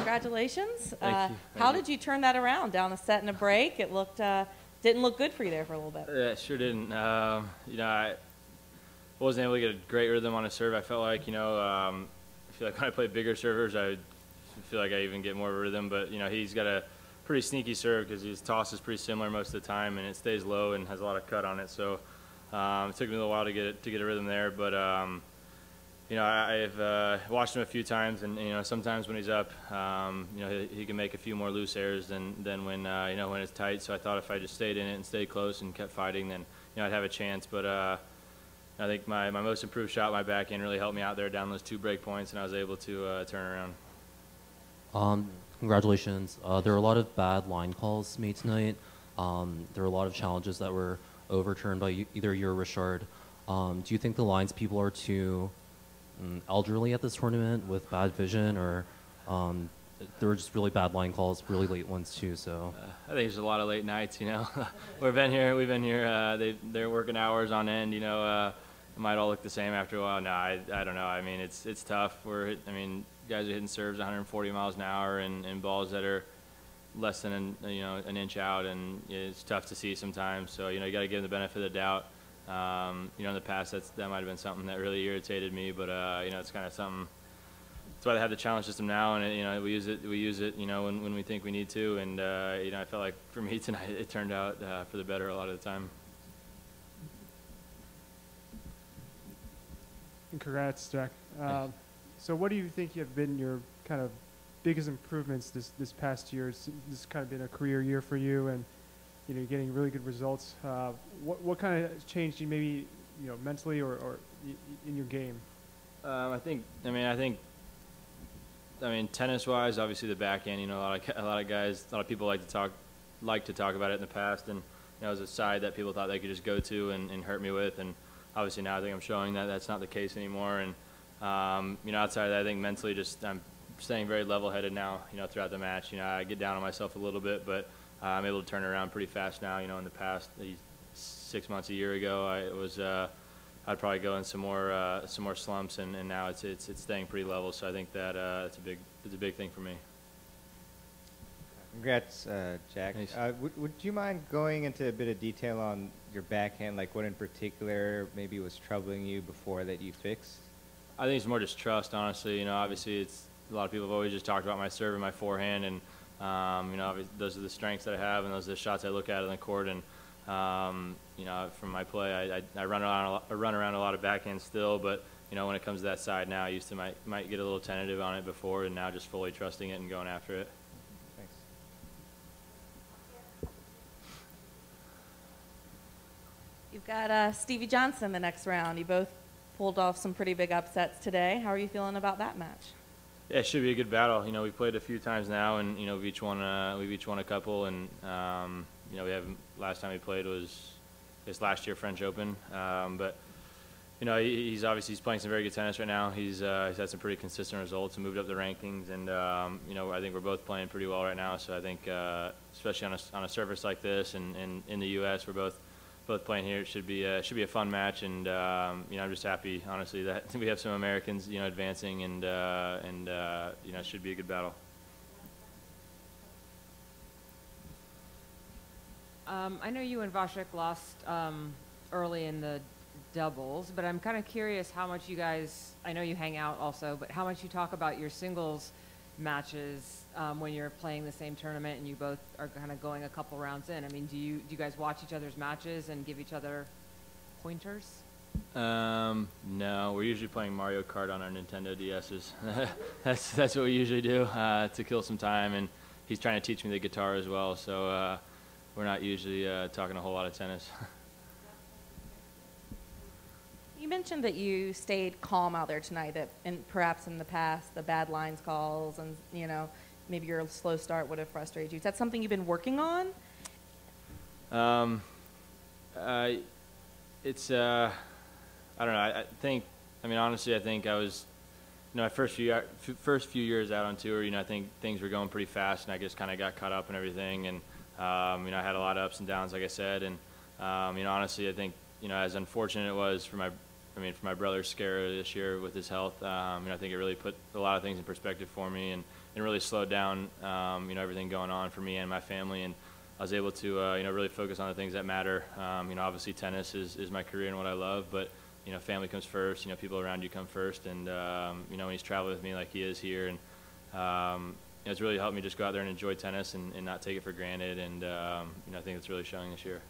Congratulations. Thank you. How did you turn that around? Down a set and a break? It looked didn't look good for you there for a little bit. Yeah, it sure didn't. I wasn't able to get a great rhythm on a serve. I felt like, I feel like when I play bigger servers, I feel like I even get more of a rhythm. But, he's got a pretty sneaky serve because his toss is pretty similar most of the time, and it stays low and has a lot of cut on it. So it took me a little while to get a rhythm there. But, I've watched him a few times, and, sometimes when he's up, he can make a few more loose errors than when, when it's tight. So I thought if I just stayed in it and stayed close and kept fighting, then, I'd have a chance. But I think my most improved shot, my backhand, really helped me out there down those 2 break points, and I was able to turn around. Congratulations. There were a lot of bad line calls made tonight. There were a lot of challenges that were overturned by either you or Richard. Do you think the lines people are too elderly at this tournament with bad vision, or there were just really bad line calls, really late ones too? So I think there's a lot of late nights. We've been here. They're working hours on end. It might all look the same after a while. No, I don't know. I mean, it's tough. Guys are hitting serves 140 miles an hour and balls that are less than an inch out, and it's tough to see sometimes. So you got to give them the benefit of the doubt. In the past that might have been something that really irritated me, but it's kind of something. That's why they have the challenge system now, and we use it. When we think we need to, and I felt like for me tonight it turned out for the better a lot of the time. And congrats, Jack. So what do you think have been your kind of biggest improvements this past year? This has kind of been a career year for you, and you're getting really good results. What kind of changed you, maybe mentally or in your game? I think tennis-wise, obviously the backhand. A lot of people like to talk about it in the past, and it was a side that people thought they could just go to and hurt me with, and obviously now I think I'm showing that that's not the case anymore. And outside of that, I think mentally I'm staying very level-headed now. Throughout the match, I get down on myself a little bit, but I'm able to turn it around pretty fast now. In the past 6 months, a year ago, I'd probably go in some more slumps, and now it's staying pretty level. So I think that it's a big thing for me. Congrats, Jack. Would you mind going into a bit of detail on your backhand, like what in particular maybe was troubling you before that you fixed? I think it's more just trust, honestly. Obviously a lot of people have always just talked about my serve and my forehand, and those are the strengths that I have, and those are the shots I look at in the court. And from my play, I run around a lot of backhand still, but when it comes to that side now, I used to might get a little tentative on it before, and now just fully trusting it and going after it. Thanks. You've got Stevie Johnson in the next round. You both pulled off some pretty big upsets today. How are you feeling about that match? Yeah, it should be a good battle. We've played a few times now, and we've each won a couple, and we have last time we played was this last year French Open, but he's playing some very good tennis right now. He's had some pretty consistent results and moved up the rankings, and I think we're both playing pretty well right now. So I think especially on a surface like this, and in the U.S. we're both playing here. It should be a fun match, and I'm just happy, honestly, that we have some Americans, advancing, and it should be a good battle. I know you and Vasek lost early in the doubles, but I'm kind of curious how much you guys, I know you hang out also, but how much you talk about your singles matches when you're playing the same tournament and you both are kind of going a couple rounds in. I mean, do you guys watch each other's matches and give each other pointers? No, we're usually playing Mario Kart on our Nintendo DSs. that's what we usually do to kill some time, and he's trying to teach me the guitar as well, so we're not usually talking a whole lot of tennis. You mentioned that you stayed calm out there tonight, that perhaps in the past the bad lines calls and maybe your slow start would have frustrated you. Is that something you've been working on? It's I don't know. Honestly, I think I was, my first few years out on tour, I think things were going pretty fast, and I just kind of got caught up in everything, and I had a lot of ups and downs, like I said, and honestly, I think as unfortunate it was for I mean, for my brother's scare this year with his health, I think it really put a lot of things in perspective for me and really slowed down, everything going on for me and my family. And I was able to, really focus on the things that matter. Obviously tennis is my career and what I love, but, family comes first, people around you come first. And, when he's traveling with me like he is here, and, it's really helped me just go out there and enjoy tennis and not take it for granted. And, I think it's really showing this year.